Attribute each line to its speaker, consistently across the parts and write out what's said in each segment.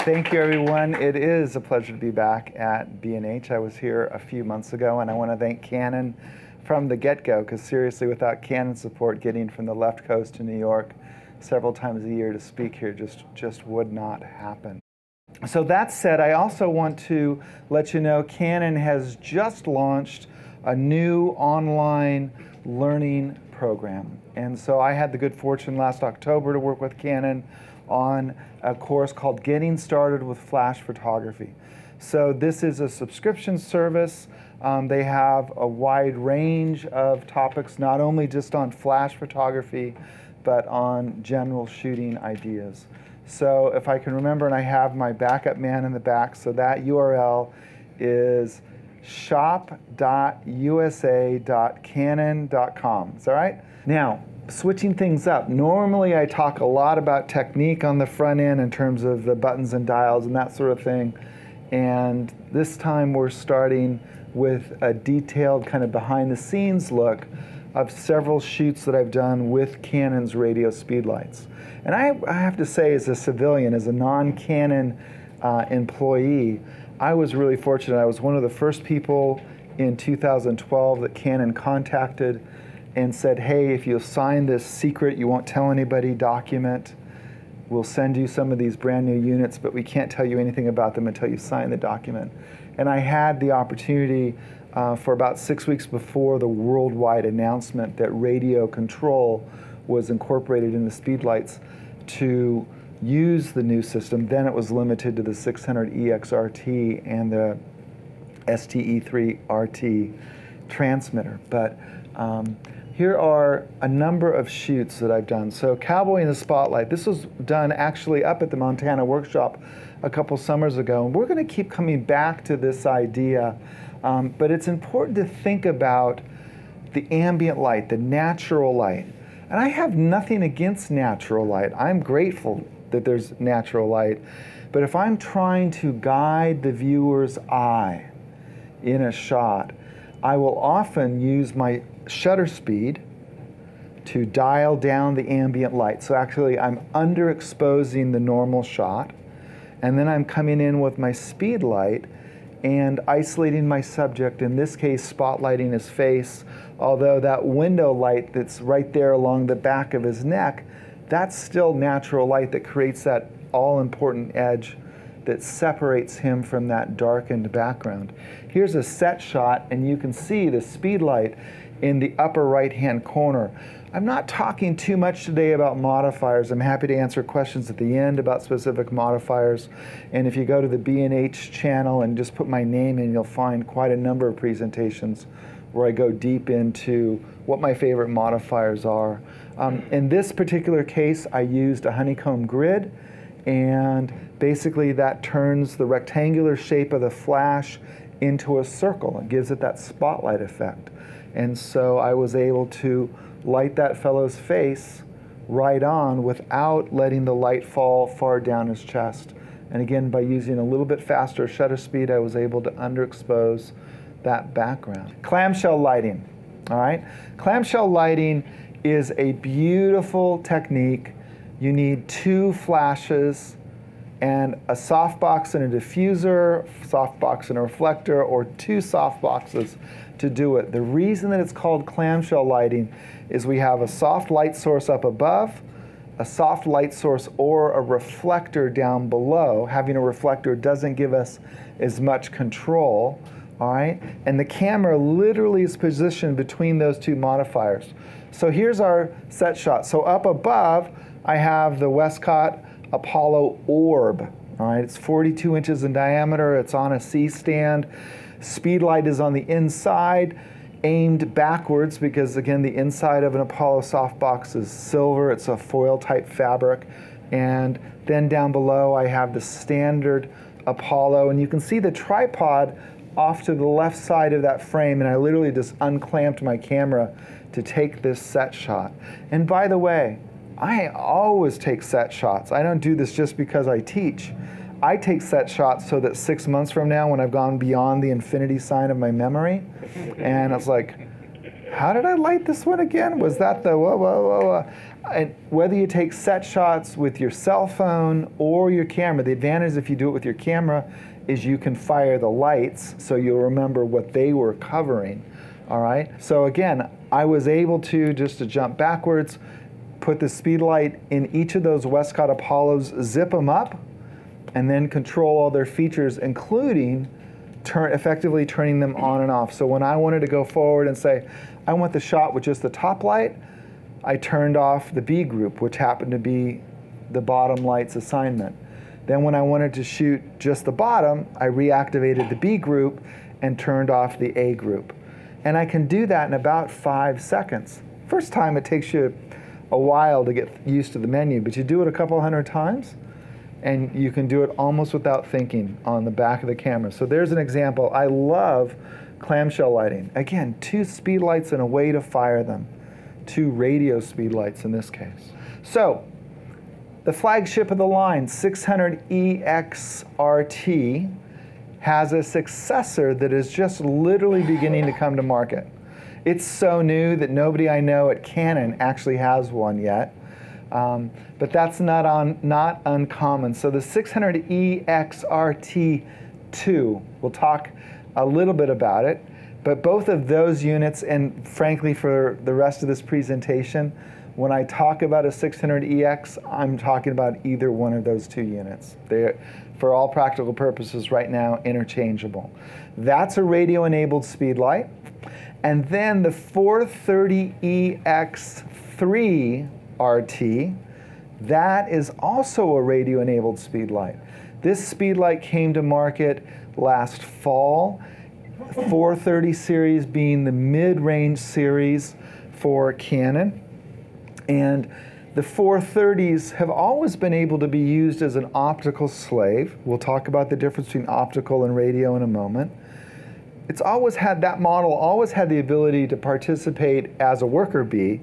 Speaker 1: Thank you, everyone. It is a pleasure to be back at B&H. I was here a few months ago, and I want to thank Canon from the get-go, because seriously, without Canon support, getting from the left coast to New York several times a year to speak here just would not happen. So that said, I also want to let you know Canon has just launched a new online learning program. And so I had the good fortune last October to work with Canon on a course called Getting Started with Flash Photography. So this is a subscription service. They have a wide range of topics, not only just on flash photography, but on general shooting ideas. So if I can remember, and I have my backup man in the back, so that URL is shop.usa.canon.com. Is that right? Now, switching things up. Normally I talk a lot about technique on the front end in terms of the buttons and dials and that sort of thing. And this time we're starting with a detailed kind of behind the scenes look of several shoots that I've done with Canon's radio speedlights. And I have to say, as a civilian, as a non-Canon employee, I was really fortunate. I was one of the first people in 2012 that Canon contacted and said, hey, if you'll sign this secret, you won't tell anybody document, we'll send you some of these brand new units, but we can't tell you anything about them until you sign the document. And I had the opportunity for about 6 weeks before the worldwide announcement that radio control was incorporated in the speedlights to use the new system. Then it was limited to the 600 EX3 RT and the EX3 RT transmitter. But here are a number of shoots that I've done. So Cowboy in the Spotlight, this was done actually up at the Montana workshop a couple summers ago. And we're going to keep coming back to this idea, but it's important to think about the ambient light, the natural light. And I have nothing against natural light. I'm grateful that there's natural light. But if I'm trying to guide the viewer's eye in a shot, I will often use my shutter speed to dial down the ambient light. So actually I'm underexposing the normal shot, and then I'm coming in with my speed light and isolating my subject, in this case spotlighting his face, although that window light that's right there along the back of his neck, that's still natural light that creates that all-important edge that separates him from that darkened background. Here's a set shot, and you can see the speed light in the upper right-hand corner. I'm not talking too much today about modifiers. I'm happy to answer questions at the end about specific modifiers. And if you go to the B&H channel and just put my name in, you'll find quite a number of presentations where I go deep into what my favorite modifiers are. In this particular case, I used a honeycomb grid, and basically that turns the rectangular shape of the flash into a circle and gives it that spotlight effect. And so I was able to light that fellow's face right on without letting the light fall far down his chest. And again, by using a little bit faster shutter speed, I was able to underexpose that background. Clamshell lighting, all right? Clamshell lighting is a beautiful technique. You need 2 flashes and a softbox and a diffuser, softbox and a reflector, or 2 softboxes to do it. The reason that it's called clamshell lighting is we have a soft light source up above, a soft light source or a reflector down below. Having a reflector doesn't give us as much control, all right? And the camera literally is positioned between those 2 modifiers. So here's our set shot. So up above, I have the Westcott Apollo orb. All right, it's 42 inches in diameter. It's on a C-stand. Speedlight is on the inside, aimed backwards because, again, the inside of an Apollo softbox is silver. It's a foil-type fabric. And then down below, I have the standard Apollo. And you can see the tripod off to the left side of that frame. And I literally just unclamped my camera to take this set shot. And by the way, I always take set shots. I don't do this just because I teach. I take set shots so that 6 months from now, when I've gone beyond the infinity sign of my memory, and it's like, how did I light this one again? Was that the whoa, whoa, whoa, whoa? And whether you take set shots with your cell phone or your camera, the advantage if you do it with your camera is you can fire the lights so you'll remember what they were covering, all right? So again, I was able to, just to jump backwards, put the Speedlight in each of those Westcott Apollos, zip them up, and then control all their features, including effectively turning them on and off. So when I wanted to go forward and say, I want the shot with just the top light, I turned off the B group, which happened to be the bottom light's assignment. Then when I wanted to shoot just the bottom, I reactivated the B group and turned off the A group. And I can do that in about 5 seconds. First time it takes you a while to get used to the menu, but you do it a couple hundred times, and you can do it almost without thinking on the back of the camera. So there's an example. I love clamshell lighting. Again, 2 speedlights and a way to fire them. 2 radio speedlights in this case. So the flagship of the line, 600 EX RT, has a successor that is just literally beginning to come to market. It's so new that nobody I know at Canon actually has one yet. But that's not uncommon. So the 600 EX RT2, we'll talk a little bit about it, but both of those units, and frankly for the rest of this presentation, when I talk about a 600EX, I'm talking about either one of those 2 units. They're, for all practical purposes right now, interchangeable. That's a radio-enabled speedlight. And then the 430EX3 RT, that is also a radio-enabled speedlight. This speedlight came to market last fall, 430 series being the mid-range series for Canon. And the 430s have always been able to be used as an optical slave. We'll talk about the difference between optical and radio in a moment. It's always had, that model always had the ability to participate as a worker bee,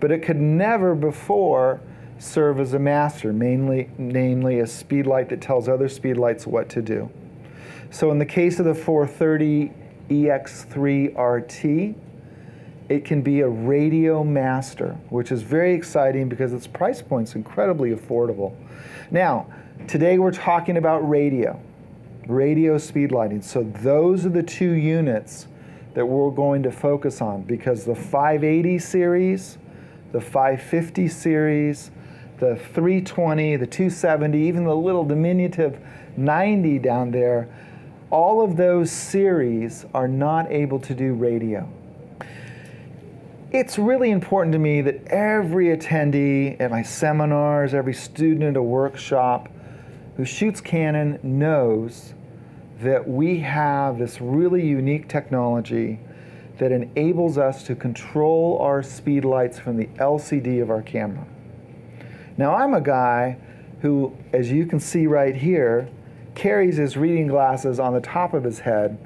Speaker 1: but it could never before serve as a master, namely a speedlight that tells other speedlights what to do. So in the case of the 430 EX3 RT, it can be a radio master, which is very exciting because its price point's incredibly affordable. Now, today we're talking about radio speed lighting. So those are the 2 units that we're going to focus on, because the 580 series, the 550 series, the 320, the 270, even the little diminutive 90 down there, all of those series are not able to do radio. It's really important to me that every attendee at my seminars, every student at a workshop who shoots Canon knows that we have this really unique technology that enables us to control our speed lights from the LCD of our camera. Now, I'm a guy who, as you can see right here, carries his reading glasses on the top of his head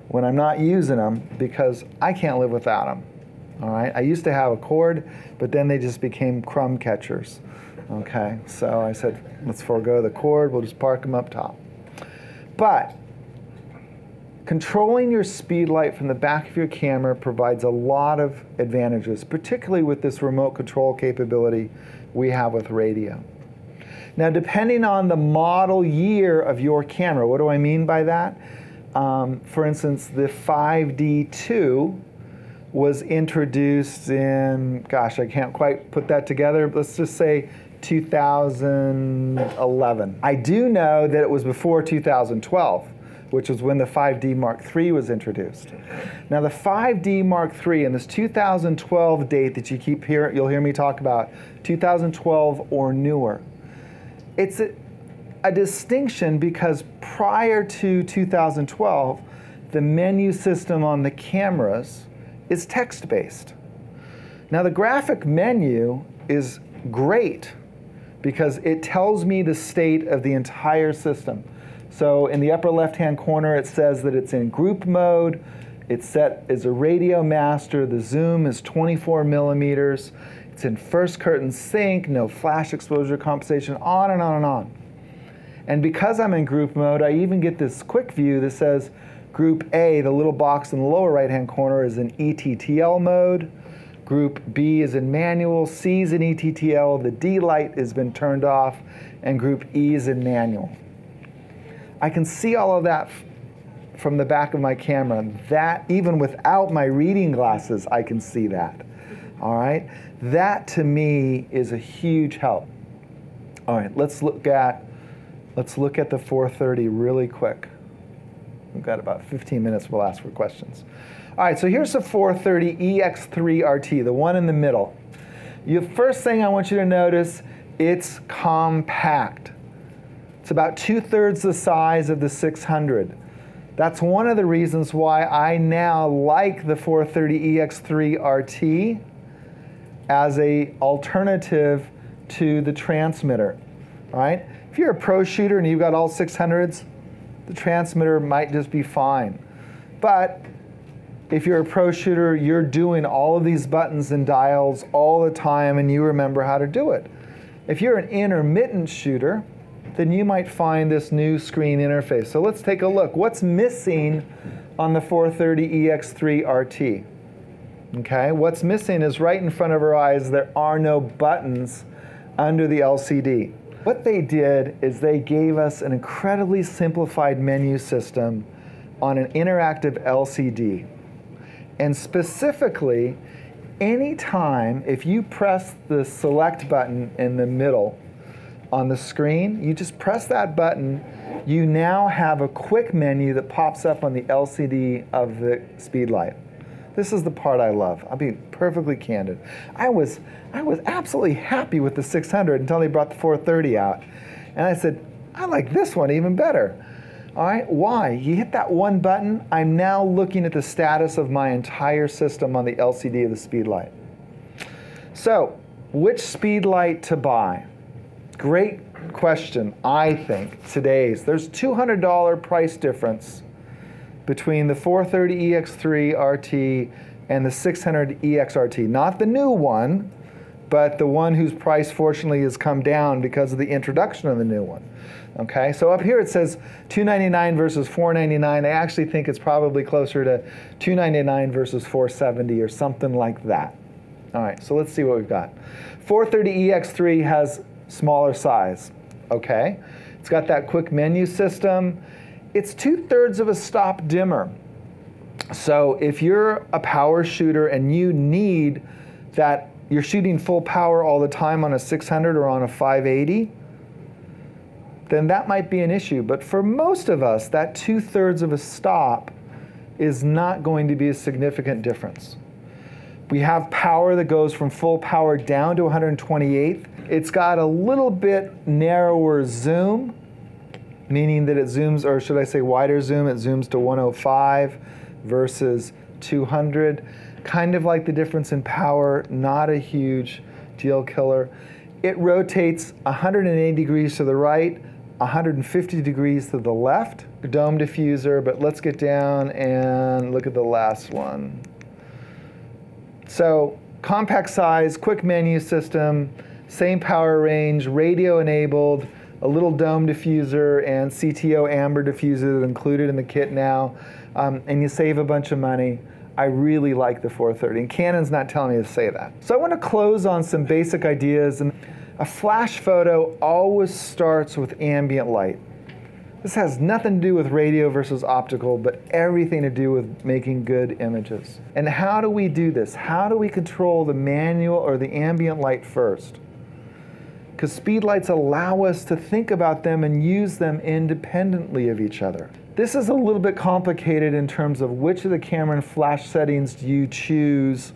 Speaker 1: when I'm not using them because I can't live without them. All right, I used to have a cord, but then they just became crumb catchers. Okay, so I said, let's forego the cord, we'll just park them up top. But controlling your speed light from the back of your camera provides a lot of advantages, particularly with this remote control capability we have with radio. Now, depending on the model year of your camera, what do I mean by that? For instance, the 5D2 was introduced in, gosh, I can't quite put that together. Let's just say 2011. I do know that it was before 2012, which was when the 5D Mark III was introduced. Now the 5D Mark III and this 2012 date that you'll hear me talk about, 2012 or newer. It's a distinction because prior to 2012, the menu system on the cameras is text-based. Now the graphic menu is great because it tells me the state of the entire system. So in the upper left-hand corner, it says that it's in group mode, it's set as a radio master, the zoom is 24 millimeters, it's in first curtain sync, no flash exposure compensation, on and on and on. And because I'm in group mode, I even get this quick view that says, Group A, the little box in the lower right-hand corner, is in ETTL mode. Group B is in manual, C is in ETTL, the D light has been turned off, and Group E is in manual. I can see all of that from the back of my camera. That, even without my reading glasses, I can see that. All right? That, to me, is a huge help. All right, let's look at the 430 really quick. We've got about 15 minutes. We'll ask for questions. All right, so here's the 430 EX3 RT, the one in the middle. The first thing I want you to notice, it's compact. It's about 2/3 the size of the 600. That's one of the reasons why I now like the 430 EX3 RT as an alternative to the transmitter, right? If you're a pro shooter and you've got all 600s, the transmitter might just be fine. But if you're a pro shooter, you're doing all of these buttons and dials all the time and you remember how to do it. If you're an intermittent shooter, then you might find this new screen interface. So let's take a look. What's missing on the 430 EX3 RT? Okay, what's missing is right in front of our eyes, there are no buttons under the LCD. What they did is they gave us an incredibly simplified menu system on an interactive LCD. And specifically, anytime if you press the select button in the middle on the screen, you just press that button, you now have a quick menu that pops up on the LCD of the Speedlight. This is the part I love. I'll be perfectly candid. I was absolutely happy with the 600 until they brought the 430 out. And I said, I like this one even better. All right, why? You hit that one button, I'm now looking at the status of my entire system on the LCD of the Speedlight. So, which Speedlight to buy? Great question, I think, today's. There's $200 price difference between the 430 EX3 RT and the 600 EX-RT. Not the new one, but the one whose price fortunately has come down because of the introduction of the new one. Okay, so up here it says $299 versus $499. I actually think it's probably closer to $299 versus $470 or something like that. All right, so let's see what we've got. 430 EX3 has smaller size. Okay, it's got that quick menu system. It's 2/3 of a stop dimmer. So if you're a power shooter and you need that, you're shooting full power all the time on a 600 or on a 580, then that might be an issue. But for most of us, that 2/3 of a stop is not going to be a significant difference. We have power that goes from full power down to 128th. It's got a little bit narrower zoom, meaning that it zooms, or should I say wider zoom, it zooms to 105 versus 200. Kind of like the difference in power, not a huge deal killer. It rotates 180 degrees to the right, 150 degrees to the left. Dome diffuser, but let's get down and look at the last one. So compact size, quick menu system, same power range, radio enabled, a little dome diffuser and CTO amber diffuser included in the kit now, and you save a bunch of money. I really like the 430, and Canon's not telling me to say that. So I want to close on some basic ideas. And a flash photo always starts with ambient light. This has nothing to do with radio versus optical, but everything to do with making good images. And how do we do this? How do we control the manual or the ambient light first? Because speedlights allow us to think about them and use them independently of each other. This is a little bit complicated in terms of which of the camera and flash settings do you choose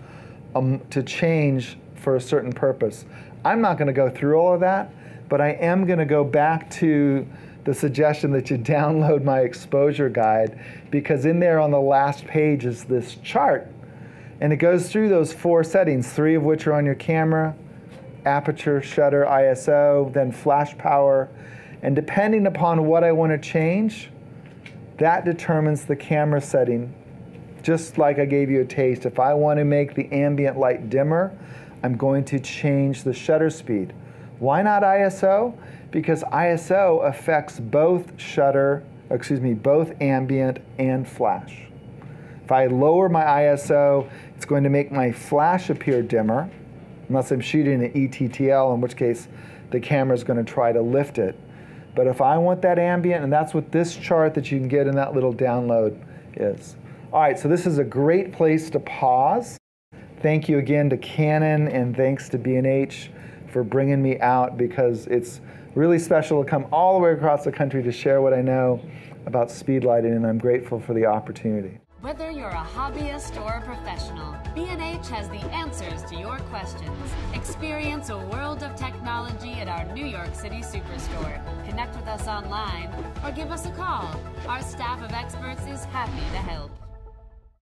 Speaker 1: to change for a certain purpose. I'm not going to go through all of that, but I am going to go back to the suggestion that you download my exposure guide, because in there on the last page is this chart, and it goes through those 4 settings, 3 of which are on your camera: aperture, shutter, ISO, then flash power. And depending upon what I want to change, that determines the camera setting. Just like I gave you a taste, if I want to make the ambient light dimmer, I'm going to change the shutter speed. Why not ISO? Because ISO affects both both ambient and flash. If I lower my ISO, it's going to make my flash appear dimmer, unless I'm shooting an ETTL, in which case the camera is going to try to lift it. But if I want that ambient, and that's what this chart that you can get in that little download is. All right, so this is a great place to pause. Thank you again to Canon, and thanks to B&H for bringing me out, because it's really special to come all the way across the country to share what I know about speed lighting, and I'm grateful for the opportunity.
Speaker 2: Whether you're a hobbyist or a professional, B&H has the answers to your questions. Experience a world of technology at our New York City Superstore. Connect with us online or give us a call. Our staff of experts is happy to help.